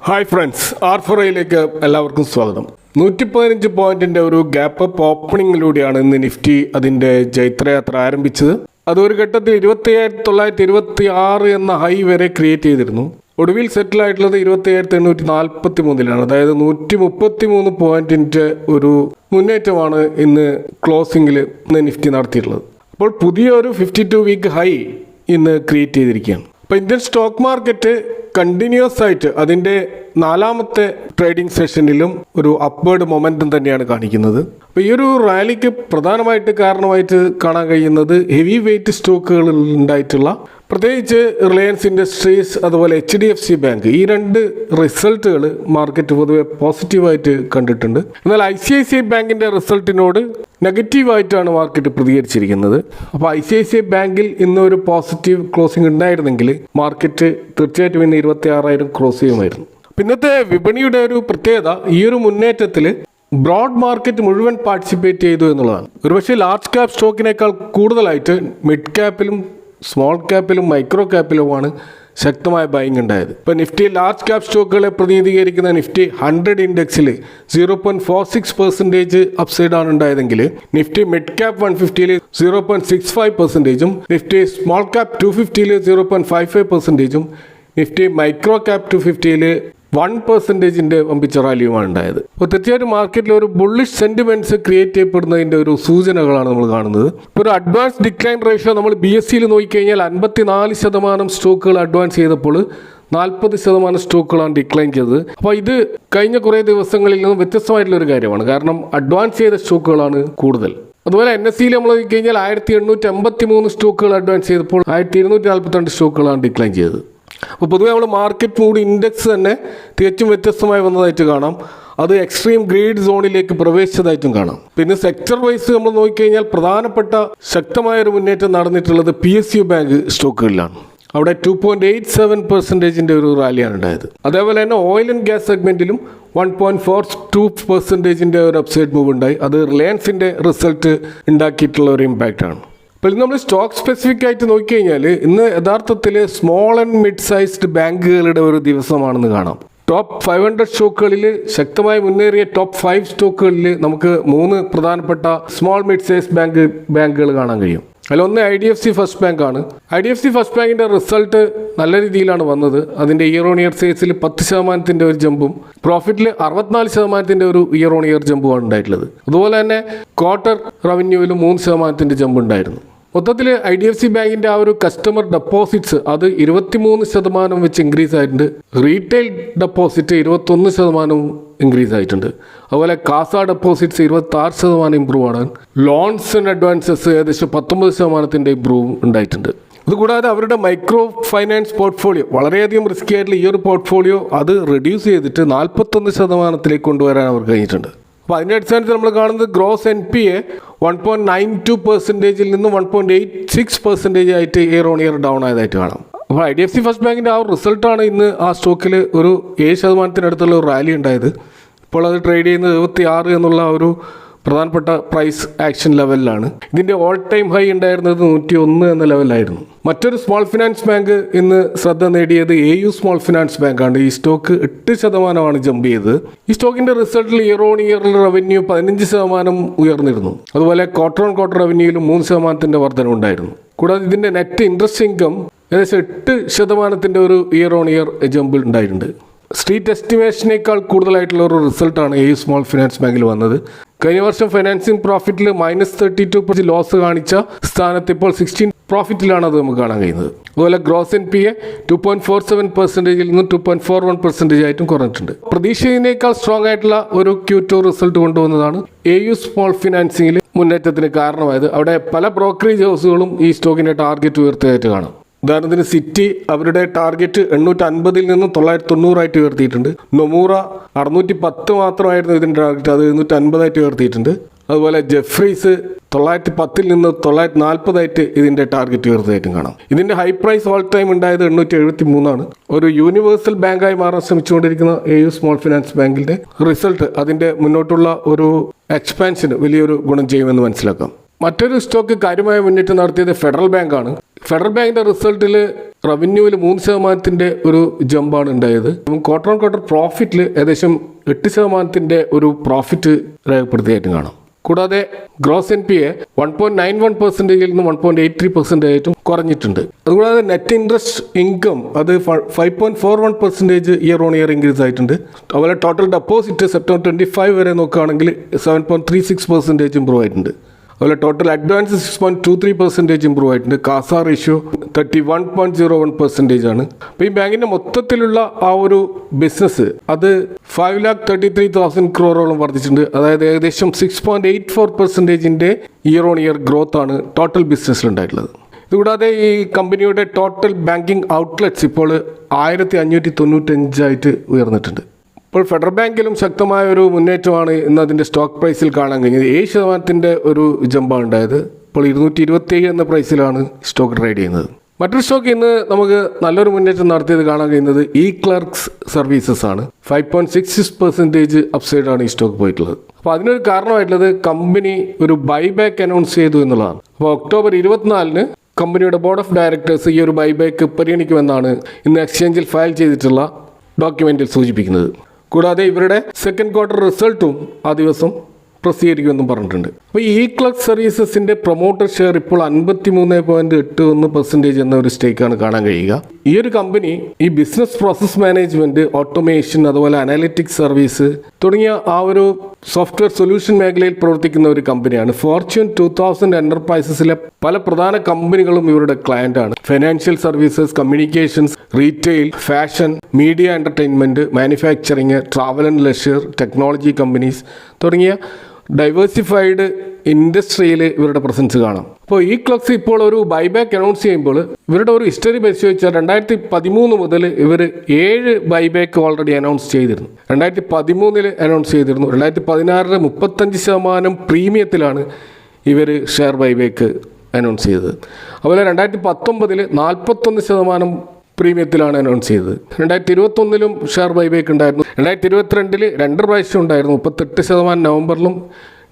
Hi friends, R4യിലേക്ക് എല്ലാവർക്കും സ്വാഗതം. 115 പോയിന്റിന്റെ ഒരു ഗ്യാപ്പ് അപ്പ് ഓപ്പണിങ്ങിലൂടെയാണ് ഇന്ന് നിഫ്റ്റി അതിന്റെ ജൈത്രയാത്ര ആരംഭിച്ചത്. അതൊരു ഘട്ടത്തിൽ 27,926 എന്ന ഹൈ വരെ ക്രിയേറ്റ് ചെയ്തിരുന്നു. ഒടുവിൽ സെറ്റിൽ ആയിട്ടുള്ളത് 27,843 അതായത് 133 പോയിന്റിന്റെ ഒരു മുന്നേറ്റമാണ് ഇന്ന് ക്ലോസിംഗിൽ നിഫ്റ്റി നടത്തിയിട്ടുള്ളത്. അപ്പോൾ പുതിയൊരു 52 വീക്ക് ഹൈ ഇന്ന് ക്രിയേറ്റ് ചെയ്തിരിക്കുകയാണ്. അപ്പോൾ ഇന്ത്യൻ സ്റ്റോക്ക് മാർക്കറ്റ് കണ്ടിന്യൂസ് ആയിട്ട് അതിൻ്റെ 4ാമത്തെ ട്രേഡിംഗ് സെഷനിലും ഒരു അപ്വേർഡ് മൊമെൻറ്റം തന്നെയാണ് കാണിക്കുന്നത്. അപ്പോൾ ഈ ഒരു റാലിക്ക് പ്രധാനമായിട്ട് കാരണമായിട്ട് കാണാൻ കഴിയുന്നത് ഹെവി വെയിറ്റ് സ്റ്റോക്കുകളിൽ ഉണ്ടായിട്ടുള്ള പ്രത്യേകിച്ച് റിലയൻസ് ഇൻഡസ്ട്രീസ് അതുപോലെ HDFC ബാങ്ക്, ഈ രണ്ട് റിസൾട്ടുകൾ മാർക്കറ്റ് പൊതുവെ പോസിറ്റീവായിട്ട് കണ്ടിട്ടുണ്ട്. എന്നാൽ ICICI ബാങ്കിൻ്റെ റിസൾട്ടിനോട് നെഗറ്റീവായിട്ടാണ് മാർക്കറ്റ് പ്രതികരിച്ചിരിക്കുന്നത്. അപ്പോൾ ICICI ബാങ്കിൽ ഇന്നൊരു പോസിറ്റീവ് ക്ലോസിംഗ് ഉണ്ടായിരുന്നെങ്കിൽ മാർക്കറ്റ് തീർച്ചയായിട്ടും ഇന്ന് 26,000 ക്രോസ് ചെയ്യുമായിരുന്നു. ഇന്നത്തെ വിപണിയുടെ ഒരു പ്രത്യേകത ഈ ഒരു മുന്നേറ്റത്തിൽ ബ്രോഡ് മാർക്കറ്റ് മുഴുവൻ പാർട്ടിസിപ്പേറ്റ് ചെയ്തു എന്നുള്ളതാണ്. ഒരുപക്ഷെ ലാർജ് ക്യാപ് സ്റ്റോക്കിനേക്കാൾ കൂടുതലായിട്ട് മിഡ് ക്യാപ്പിലും സ്മോൾ ക്യാപ്പിലും മൈക്രോ ക്യാപ്പിലുമാണ് ശക്തമായ ബൈങ് ഉണ്ടായത്. ഇപ്പോൾ നിഫ്റ്റി ലാർജ് ക്യാപ് സ്റ്റോക്കുകളെ പ്രതിനിധീകരിക്കുന്ന നിഫ്റ്റി 100 ഇൻഡെക്സിൽ 0.46% അപ്സൈഡാണ് ഉണ്ടായതെങ്കിൽ Nifty mid cap 150 0.65%, Nifty small cap 250 0.55%, Nifty micro cap 250 1% വമ്പിച്ച റാലിയുമാണ് ഉണ്ടായത്. അപ്പോൾ തീർച്ചയായിട്ടും മാർക്കറ്റിൽ ഒരു ബുള്ളിഷ് സെന്റിമെന്റ്സ് ക്രിയേറ്റ് ചെയ്യപ്പെടുന്നതിൻ്റെ ഒരു സൂചനകളാണ് നമ്മൾ കാണുന്നത്. ഇപ്പോൾ ഒരു അഡ്വാൻസ് ഡിക്ലൈൻ റേഷ്യോ നമ്മൾ BSEയിൽ നോക്കിക്കഴിഞ്ഞാൽ 54% സ്റ്റോക്കുകൾ അഡ്വാൻസ് ചെയ്തപ്പോൾ 40% സ്റ്റോക്കുകളാണ് ഡിക്ലൈൻ ചെയ്തത്. അപ്പോൾ ഇത് കഴിഞ്ഞ കുറേ ദിവസങ്ങളിൽ നിന്നും വ്യത്യസ്തമായിട്ടുള്ളൊരു കാര്യമാണ്. കാരണം അഡ്വാൻസ് ചെയ്ത സ്റ്റോക്കുകളാണ് കൂടുതൽ. അതുപോലെ NSEയിൽ നമ്മൾ നോക്കിക്കഴിഞ്ഞാൽ 1853 സ്റ്റോക്കുകൾ അഡ്വാൻസ് ചെയ്തപ്പോൾ 1242 സ്റ്റോക്കുകളാണ് ഡിക്ലൈൻ ചെയ്തത്. അപ്പോൾ പൊതുവെ നമ്മൾ മാർക്കറ്റ് മൂഡ് ഇൻഡെക്സ് തന്നെ തികച്ചും വ്യത്യസ്തമായി വന്നതായിട്ട് കാണാം. അത് എക്സ്ട്രീം ഗ്രീഡ് സോണിലേക്ക് പ്രവേശിച്ചതായിട്ടും കാണാം. പിന്നെ സെക്ടർ വൈസ് നമ്മൾ നോക്കിക്കഴിഞ്ഞാൽ പ്രധാനപ്പെട്ട ശക്തമായൊരു മുന്നേറ്റം നടന്നിട്ടുള്ളത് PSU ബാങ്ക് സ്റ്റോക്കുകളിലാണ്. അവിടെ 2.87% ഒരു റാലിയാണ് ഉണ്ടായത്. അതേപോലെ തന്നെ ഓയിൽ ആൻഡ് ഗ്യാസ് സെഗ്മെന്റിലും 1.42% ഒരു അപ്സൈഡ് മൂവ് ഉണ്ടായി. അത് റിലയൻസിന്റെ റിസൾട്ട് ഉണ്ടാക്കിയിട്ടുള്ള ഒരു ഇമ്പാക്റ്റ് ആണ്. അപ്പോൾ നമ്മൾ സ്റ്റോക്ക് സ്പെസിഫിക് ആയിട്ട് നോക്കിക്കഴിഞ്ഞാൽ ഇന്ന് യഥാർത്ഥത്തിൽ സ്മോൾ ആൻഡ് മിഡ് സൈസ്ഡ് ബാങ്കുകളുടെ ഒരു ദിവസമാണെന്ന് കാണാം. ടോപ്പ് 500 സ്റ്റോക്കുകളിൽ ശക്തമായി മുന്നേറിയ ടോപ്പ് 5 സ്റ്റോക്കുകളിൽ നമുക്ക് 3 പ്രധാനപ്പെട്ട സ്മോൾ മിഡ് സൈസ് ബാങ്കുകൾ കാണാൻ കഴിയും. അതിലൊന്ന് IDFC ഫസ്റ്റ് ബാങ്ക് ആണ്. IDFC ഫസ്റ്റ് ബാങ്കിൻ്റെ റിസൾട്ട് നല്ല രീതിയിലാണ് വന്നത്. അതിൻ്റെ ഇയർ ഓൺ ഇയർ സെയിൽസിൽ 10% ഒരു ജമ്പും പ്രോഫിറ്റിൽ 64% ഒരു ഇയർ ഓൺ ഇയർ ജമ്പുമാണ് ഉണ്ടായിട്ടുള്ളത്. അതുപോലെ തന്നെ ക്വാർട്ടർ റവന്യൂവിൽ 3% ജമ്പ് ഉണ്ടായിരുന്നു. മൊത്തത്തിൽ IDFC ബാങ്കിൻ്റെ ആ ഒരു കസ്റ്റമർ ഡെപ്പോസിറ്റ്സ് അത് 23% വെച്ച് ഇൻക്രീസ് ആയിട്ടുണ്ട്. റീറ്റെയിൽ ഡെപ്പോസിറ്റ് 21% ഇൻക്രീസ് ആയിട്ടുണ്ട്. അതുപോലെ കാസ ഡെപ്പോസിറ്റ്സ് 26% ഇമ്പ്രൂവ് ആണ്. ലോൺസ് ആൻഡ് അഡ്വാൻസസ് ഏകദേശം 19% ഇമ്പ്രൂവ് ഉണ്ടായിട്ടുണ്ട്. അതുകൂടാതെ അവരുടെ മൈക്രോ ഫൈനാൻസ് പോർട്ട്ഫോളിയോ വളരെയധികം റിസ്കി ആയിട്ടുള്ള ഈ ഒരു പോർട്ട്ഫോളിയോ അത് റെഡ്യൂസ് ചെയ്തിട്ട് 41% കൊണ്ടുവരാൻ അവർക്ക് കഴിഞ്ഞിട്ടുണ്ട്. അപ്പോൾ അതിൻ്റെ അടിസ്ഥാനത്തിൽ നമ്മൾ കാണുന്നത് ഗ്രോസ് NPA 1.92% നിന്ന് 1.86% ആയിട്ട് ഇയർ ഓൺ ഇയർ ഡൗൺ ആയതായിട്ട് കാണാം. അപ്പോൾ IDFC ഫസ്റ്റ് ബാങ്കിൻ്റെ ആ ഒരു റിസൾട്ടാണ് ഇന്ന് ആ സ്റ്റോക്കിൽ ഒരു 7% അടുത്തുള്ള ഒരു റാലി ഉണ്ടായത്. ഇപ്പോൾ അത് ട്രേഡ് ചെയ്യുന്നത് 76 എന്നുള്ള ഒരു പ്രധാനപ്പെട്ട പ്രൈസ് ആക്ഷൻ ലെവലിലാണ്. ഇതിൻ്റെ ഓൾ ടൈം ഹൈ ഉണ്ടായിരുന്നത് 101 എന്ന ലെവലായിരുന്നു. മറ്റൊരു സ്മോൾ ഫിനാൻസ് ബാങ്ക് ഇന്ന് ശ്രദ്ധ നേടിയത് AU സ്മോൾ ഫിനാൻസ് ബാങ്കാണ്. ഈ സ്റ്റോക്ക് 8% ജമ്പ് ചെയ്തത്. ഈ സ്റ്റോക്കിൻ്റെ റിസൾട്ടിൽ ഇയർ ഓൺ ഇയർ റവന്യൂ 15% ഉയർന്നിരുന്നു. അതുപോലെ ക്വാർട്ടർ ഓൺ ക്വാർട്ടർ റവന്യൂയിലും 3% വർധനവുണ്ടായിരുന്നു. കൂടാതെ ഇതിൻ്റെ നെറ്റ് ഇൻട്രസ്റ്റ് ഇൻകം ഏകദേശം 8% ഒരു ഇയർ ഓൺ ഇയർ ജമ്പ് ഉണ്ടായിട്ടുണ്ട്. സ്ട്രീറ്റ് എസ്റ്റിമേഷനേക്കാൾ കൂടുതലായിട്ടുള്ള ഒരു റിസൾട്ടാണ് AU സ്മോൾ ഫിനാൻസ് ബാങ്കിൽ വന്നത്. കഴിഞ്ഞ വർഷം ഫൈനാൻസിങ് പ്രോഫിറ്റിൽ -32% ലോസ് കാണിച്ച സ്ഥാനത്ത് ഇപ്പോൾ 16 പ്രോഫിറ്റിലാണ് അത് നമുക്ക് കാണാൻ കഴിയുന്നത്. അതുപോലെ ഗ്രോസ് NPA 2.47% നിന്ന് 2.41% ആയിട്ടും കുറഞ്ഞിട്ടുണ്ട്. പ്രതീക്ഷയിനേക്കാൾ സ്ട്രോങ് ആയിട്ടുള്ള ഒരു Q2 റിസൾട്ട് കൊണ്ടുവന്നതാണ് AU സ്മോൾ ഫിനാൻസിംഗിൽ മുന്നേറ്റത്തിന് കാരണമായത്. അവിടെ പല ബ്രോക്കറേജ് ഹൗസുകളും ഈ സ്റ്റോക്കിൻ്റെ ടാർഗറ്റ് ഉയർത്തിയതായിട്ട് കാണാം. ഉദാഹരണത്തിന് സിറ്റി അവരുടെ ടാർഗറ്റ് 850 നിന്ന് 990 ആയിട്ട് ഉയർത്തിയിട്ടുണ്ട്. നൊമൂറ 610 മാത്രമായിരുന്നു ഇതിൻ്റെ ടാർഗറ്റ്, അത് 750 ആയിട്ട് ഉയർത്തിയിട്ടുണ്ട്. അതുപോലെ ജെഫ്രീസ് 910 നിന്ന് 940 ആയിട്ട് ഇതിൻ്റെ ടാർഗറ്റ് ഉയർത്തിയായിട്ടും കാണാം. ഇതിൻ്റെ ഹൈ പ്രൈസ് ഓൾ ടൈം ഉണ്ടായത് 873 ഒരു യൂണിവേഴ്സൽ ബാങ്കായി മാറാൻ ശ്രമിച്ചുകൊണ്ടിരിക്കുന്ന AU സ്മോൾ ഫിനാൻസ് ബാങ്കിൻ്റെ റിസൾട്ട് അതിൻ്റെ മുന്നോട്ടുള്ള ഒരു എക്സ്പാൻഷന് വലിയൊരു ഗുണം ചെയ്യുമെന്ന് മനസ്സിലാക്കാം. മറ്റൊരു സ്റ്റോക്ക് കാര്യമായ മുന്നേറ്റം നടത്തിയത് ഫെഡറൽ ബാങ്കാണ്. ഫെഡറൽ ബാങ്കിൻ്റെ റിസൾട്ടിൽ റവന്യൂവിൽ 3% ഒരു ജമ്പാണ് ഉണ്ടായത്. ക്വാർട്ടർ ഓൺ ക്വാർട്ടർ പ്രോഫിറ്റിൽ ഏകദേശം 8% ഒരു പ്രോഫിറ്റ് രേഖപ്പെടുത്തിയായിട്ടും കാണാം. കൂടാതെ ഗ്രോസ് NPA 1.91% നിന്ന് 1.83% ആയിട്ടും കുറഞ്ഞിട്ടുണ്ട്. അതുകൂടാതെ നെറ്റ് ഇൻട്രസ്റ്റ് ഇൻകം അത് 5.41% ഇയർ ഓൺ ഇയർ ഇൻക്രീസ് ആയിട്ടുണ്ട്. അതുപോലെ ടോട്ടൽ ഡെപ്പോസിറ്റ് സെപ്റ്റംബർ 25 വരെ നോക്കുകയാണെങ്കിൽ 7.36% ഇമ്പ്രൂവ് ആയിട്ടുണ്ട്. അതുപോലെ ടോട്ടൽ അഡ്വാൻസ് 6.23% ഇമ്പ്രൂവ് ആയിട്ടുണ്ട്. കാസ റേഷ്യോ 31.01% ആണ്. അപ്പോൾ ഈ ബാങ്കിൻ്റെ മൊത്തത്തിലുള്ള ആ ഒരു ബിസിനസ് അത് 5,33,000 crore വർദ്ധിച്ചിട്ടുണ്ട്. അതായത് ഏകദേശം 6.84% ഇയർ ഓൺ ഇയർ ഗ്രോത്ത് ആണ് ടോട്ടൽ ബിസിനസ്സിൽ ഉണ്ടായിട്ടുള്ളത്. ഇതുകൂടാതെ ഈ കമ്പനിയുടെ ടോട്ടൽ ബാങ്കിങ് ഔട്ട്ലെറ്റ്സ് ഇപ്പോൾ 1595 ആയിട്ട് ഉയർന്നിട്ടുണ്ട്. ഇപ്പോൾ ഫെഡറൽ ബാങ്കിലും ശക്തമായ ഒരു മുന്നേറ്റമാണ് ഇന്ന് അതിൻ്റെ സ്റ്റോക്ക് പ്രൈസിൽ കാണാൻ കഴിഞ്ഞത്. 7% ഒരു ജമ്പാണ് ഉണ്ടായത്. ഇപ്പോൾ 227 എന്ന പ്രൈസിലാണ് സ്റ്റോക്ക് ട്രേഡ് ചെയ്യുന്നത്. മറ്റൊരു സ്റ്റോക്ക് ഇന്ന് നമുക്ക് നല്ലൊരു മുന്നേറ്റം നടത്തിയത് കാണാൻ കഴിയുന്നത് ഇക്ലർക്സ് സർവീസസ് ആണ്. 5.66% അപ്സൈഡാണ് ഈ സ്റ്റോക്ക് പോയിട്ടുള്ളത്. അപ്പോൾ അതിനൊരു കാരണമായിട്ടുള്ളത് കമ്പനി ഒരു ബൈബാക്ക് അനൗൺസ് ചെയ്തു എന്നുള്ളതാണ്. അപ്പോൾ ഒക്ടോബർ 24 കമ്പനിയുടെ ബോർഡ് ഓഫ് ഡയറക്ടേഴ്സ് ഈ ഒരു ബൈബാക്ക് പരിഗണിക്കുമെന്നാണ് ഇന്ന് എക്സ്ചേഞ്ചിൽ ഫയൽ ചെയ്തിട്ടുള്ള ഡോക്യുമെന്റിൽ സൂചിപ്പിക്കുന്നത്. കൂടാതെ ഇവരുടെ സെക്കൻഡ് ക്വാർട്ടർ റിസൾട്ടും ആ ദിവസം പ്രസിദ്ധീകരിക്കുമെന്നും പറഞ്ഞിട്ടുണ്ട്. അപ്പോൾ ഈ ഇക്ലർക്സ് സർവീസസിൻ്റെ പ്രൊമോട്ടർ ഷെയർ ഇപ്പോൾ 53.81% എന്ന ഒരു സ്റ്റേക്കാണ് കാണാൻ കഴിയുക. ഈ ഒരു കമ്പനി ഈ ബിസിനസ് പ്രോസസ് മാനേജ്മെൻറ്റ്, ഓട്ടോമേഷൻ, അതുപോലെ അനാലിറ്റിക്സ് സർവീസ് തുടങ്ങിയ ആ ഒരു സോഫ്റ്റ്വെയർ സൊല്യൂഷൻ മേഖലയിൽ പ്രവർത്തിക്കുന്ന ഒരു കമ്പനിയാണ്. ഫോർച്യൂൺ 2000 എന്റർപ്രൈസസിലെ പല പ്രധാന കമ്പനികളും ഇവരുടെ ക്ലയൻ്റാണ്. Financial services, communications, retail, fashion, media entertainment, manufacturing, travel and leisure, technology companies തുടങ്ങിയ ഡൈവേഴ്സിഫൈഡ് ഇൻഡസ്ട്രിയിൽ ഇവരുടെ പ്രസൻസ് കാണാം. അപ്പോൾ ഈ ക്ലക്സ് ഇപ്പോൾ ഒരു ബൈബാക്ക് അനൗൺസ് ചെയ്യുമ്പോൾ ഇവരുടെ ഒരു ഹിസ്റ്ററി പരിശോധിച്ചാൽ 2013 മുതൽ ഇവർ 7 ബൈബാക്ക് ഓൾറെഡി അനൗൺസ് ചെയ്തിരുന്നു. 2013 അനൗൺസ് ചെയ്തിരുന്നു. 2016 35% പ്രീമിയത്തിലാണ് ഇവർ ഷെയർ ബൈബാക്ക് അനൗൺസ് ചെയ്തത്. അതുപോലെ 2019 41% പ്രീമിയത്തിലാണ് അനൗൺസ് ചെയ്തത്. 2021 ഷെയർ ബൈബാക്ക് ഉണ്ടായിരുന്നു. 2022 2 പ്രാവശ്യം ഉണ്ടായിരുന്നു. 38% നവംബറിലും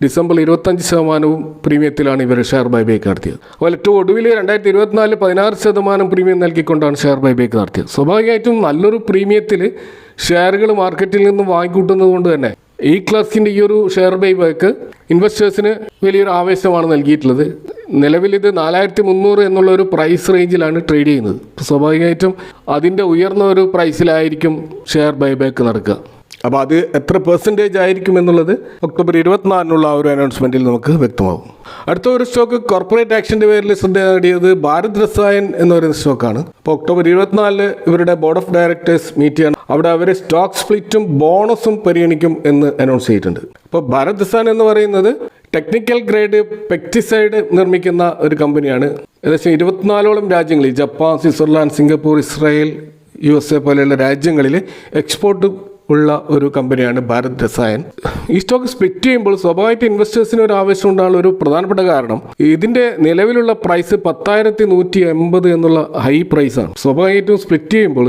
ഡിസംബർ 25% പ്രീമിയത്തിലാണ് ഇവർ ഷെയർ ബൈബാക്ക് നടത്തിയത്. അതുപോലെ ഏറ്റവും ഒടുവിൽ 2024 16% പ്രീമിയം നൽകിക്കൊണ്ടാണ് ഷെയർ ബൈബാക്ക് നടത്തിയത്. സ്വാഭാവികമായിട്ടും നല്ലൊരു പ്രീമിയത്തിൽ ഷെയറുകൾ മാർക്കറ്റിൽ നിന്നും വാങ്ങിക്കൂട്ടുന്നത് കൊണ്ട് തന്നെ ഈ ക്ലർക്കിൻ്റെ ഈ ഒരു ഷെയർ ബൈബാക്ക് ഇൻവെസ്റ്റേഴ്സിന് വലിയൊരു ആവേശമാണ് നൽകിയിട്ടുള്ളത്. നിലവിൽ ഇത് 4300 എന്നുള്ള ഒരു പ്രൈസ് റേഞ്ചിലാണ് ട്രേഡ് ചെയ്യുന്നത്. സ്വാഭാവികമായിട്ടും അതിൻ്റെ ഉയർന്ന ഒരു പ്രൈസിലായിരിക്കും ഷെയർ ബൈബാക്ക് നടക്കുക. അപ്പോൾ അത് എത്ര പെർസെൻറ്റേജ് ആയിരിക്കും എന്നുള്ളത് ഒക്ടോബർ 24 ആ ഒരു അനൗൺസ്മെൻറ്റിൽ നമുക്ക് വ്യക്തമാകും. അടുത്ത ഒരു സ്റ്റോക്ക് കോർപ്പറേറ്റ് ആക്ഷൻ്റെ പേരിൽ ശ്രദ്ധ നേടിയത് ഭാരത് രസായൻ എന്ന് പറയുന്ന സ്റ്റോക്കാണ്. അപ്പോൾ ഒക്ടോബർ 24 ഇവരുടെ ബോർഡ് ഓഫ് ഡയറക്ടേഴ്സ് മീറ്റ് ചെയ്യണം. അവിടെ അവർ സ്റ്റോക്ക് സ്പ്ലിറ്റും ബോണസും പരിഗണിക്കും എന്ന് അനൗൺസ് ചെയ്തിട്ടുണ്ട്. അപ്പോൾ ഭാരത് രസായൻ എന്ന് പറയുന്നത് ടെക്നിക്കൽ ഗ്രേഡ് പെക്ടിസൈഡ് നിർമ്മിക്കുന്ന ഒരു കമ്പനിയാണ്. ഏകദേശം 24ഓളം രാജ്യങ്ങളിൽ Japan, Switzerland, Singapore, Israel, USA പോലെയുള്ള രാജ്യങ്ങളിൽ എക്സ്പോർട്ട് ഉള്ള ഒരു കമ്പനിയാണ് ഭാരത് രസായൻ. ഈ സ്റ്റോക്ക് സ്പ്ലിറ്റ് ചെയ്യുമ്പോൾ സ്വാഭാവികമായിട്ട് ഇൻവെസ്റ്റേഴ്സിന് ഒരു ആവശ്യം ഉണ്ടാകുന്ന ഒരു പ്രധാനപ്പെട്ട കാരണം ഇതിൻ്റെ നിലവിലുള്ള പ്രൈസ് 10,180 എന്നുള്ള ഹൈ പ്രൈസാണ്. സ്വാഭാവികമായിട്ടും സ്പ്ലിറ്റ് ചെയ്യുമ്പോൾ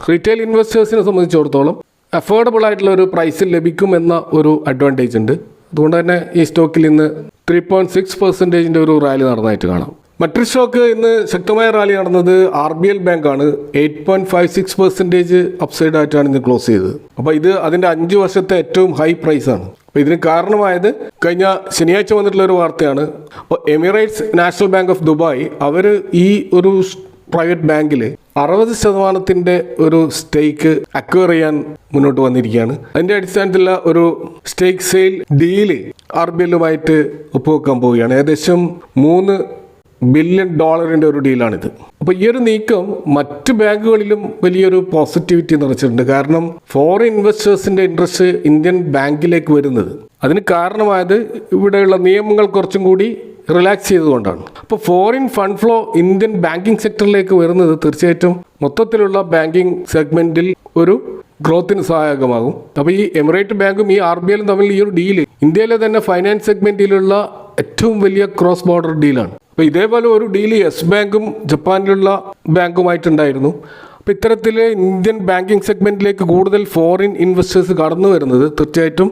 റീറ്റെയിൽ ഇൻവെസ്റ്റേഴ്സിനെ സംബന്ധിച്ചിടത്തോളം അഫോർഡബിൾ ആയിട്ടുള്ള ഒരു പ്രൈസിൽ ലഭിക്കുമെന്ന ഒരു അഡ്വാൻറ്റേജ് ഉണ്ട്. അതുകൊണ്ട് തന്നെ ഈ സ്റ്റോക്കിൽ ഇന്ന് 3.6% ഒരു റാലി നടന്നതായിട്ട് കാണാം. മറ്റൊരു സ്റ്റോക്ക് ഇന്ന് ശക്തമായ റാലി നടന്നത് RBL ബാങ്കാണ്. 8.56% അപ്സൈഡ് ആയിട്ടാണ് ഇന്ന് ക്ലോസ് ചെയ്തത്. അപ്പോൾ ഇത് അതിൻ്റെ 5 വർഷത്തെ ഏറ്റവും ഹൈ പ്രൈസാണ്. അപ്പോൾ ഇതിന് കാരണമായത് കഴിഞ്ഞ ശനിയാഴ്ച വന്നിട്ടുള്ള ഒരു വാർത്തയാണ്. അപ്പോൾ Emirates National Bank of Dubai അവർ ഈ ഒരു പ്രൈവറ്റ് ബാങ്കിൽ 60% ഒരു സ്റ്റേക്ക് അക്വയർ ചെയ്യാൻ മുന്നോട്ട് വന്നിരിക്കുകയാണ്. അതിൻ്റെ അടിസ്ഥാനത്തിലുള്ള ഒരു സ്റ്റേക്ക് സെയിൽ ഡീല് RBLുമായിട്ട് ഒപ്പുവെക്കാൻ പോവുകയാണ്. ഏകദേശം $3 ബില്യൺ ഒരു ഡീലാണിത്. അപ്പോൾ ഈ ഒരു നീക്കം മറ്റ് ബാങ്കുകളിലും വലിയൊരു പോസിറ്റിവിറ്റി നിറച്ചിട്ടുണ്ട്. കാരണം ഫോറിൻ ഇൻവെസ്റ്റേഴ്സിൻ്റെ ഇൻട്രസ്റ്റ് ഇന്ത്യൻ ബാങ്കിലേക്ക് വരുന്നത് അതിന് കാരണമായത് ഇവിടെയുള്ള നിയമങ്ങൾ കുറച്ചും കൂടി റിലാക്സ് ചെയ്തുകൊണ്ടാണ്. അപ്പോൾ foreign fund flow Indian banking സെക്ടറിലേക്ക് വരുന്നത് തീർച്ചയായിട്ടും മൊത്തത്തിലുള്ള ബാങ്കിങ് സെഗ്മെൻറ്റിൽ ഒരു ഗ്രോത്തിന് സഹായകമാകും. അപ്പോൾ ഈ എമിറേറ്റ് ബാങ്കും ഈ RBLും തമ്മിൽ ഈ ഒരു ഡീല് ഇന്ത്യയിലെ തന്നെ ഫൈനാൻസ് സെഗ്മെൻറ്റിലുള്ള ഏറ്റവും വലിയ ക്രോസ് ബോർഡർ ഡീലാണ്. അപ്പോൾ ഇതേപോലെ ഒരു ഡീല് യെസ് ബാങ്കും ജപ്പാനിലുള്ള ബാങ്കുമായിട്ടുണ്ടായിരുന്നു. അപ്പോൾ ഇത്തരത്തിൽ ഇന്ത്യൻ ബാങ്കിങ് സെഗ്മെൻറ്റിലേക്ക് കൂടുതൽ ഫോറിൻ ഇൻവെസ്റ്റേഴ്സ് കടന്നു വരുന്നത് തീർച്ചയായിട്ടും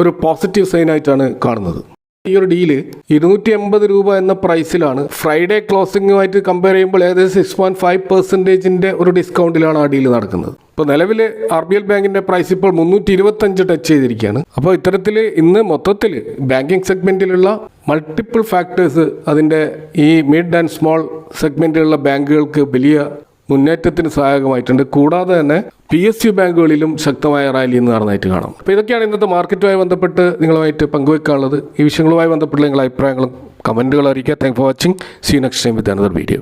ഒരു പോസിറ്റീവ് സൈനായിട്ടാണ് കാണുന്നത്. ഈ ഒരു ഡീല് 280 രൂപ എന്ന പ്രൈസിലാണ്. ഫ്രൈഡേ ക്ലോസിംഗുമായിട്ട് കമ്പയർ ചെയ്യുമ്പോൾ ഏകദേശം 6.5% ഒരു ഡിസ്കൗണ്ടിലാണ് ആ ഡീല് നടക്കുന്നത്. ഇപ്പോൾ നിലവിൽ RBL ബാങ്കിൻ്റെ പ്രൈസ് ഇപ്പോൾ 325 ടച്ച് ചെയ്തിരിക്കുകയാണ്. അപ്പോൾ ഇത്തരത്തിൽ ഇന്ന് മൊത്തത്തിൽ ബാങ്കിങ് സെഗ്മെൻറ്റിലുള്ള മൾട്ടിപ്പിൾ ഫാക്ടേഴ്സ് അതിൻ്റെ ഈ മിഡ് ആൻഡ് സ്മോൾ സെഗ്മെൻറ്റിലുള്ള ബാങ്കുകൾക്ക് വലിയ മുന്നേറ്റത്തിന് സഹായകമായിട്ടുണ്ട്. കൂടാതെ തന്നെ PSU ബാങ്കുകളിലും ശക്തമായ റാലി ഇന്ന് നടന്നതായിട്ട് കാണാം. അപ്പോൾ ഇതൊക്കെയാണ് ഇന്നത്തെ മാർക്കറ്റുമായി ബന്ധപ്പെട്ട് നിങ്ങളുമായിട്ട് പങ്കുവെക്കാനുള്ളത്. ഈ വിഷയങ്ങളുമായി ബന്ധപ്പെട്ടുള്ള നിങ്ങളുടെ അഭിപ്രായങ്ങളും കമൻറ്റുകളും അറിയിക്കുക. Thank for watching. See you next time with another video.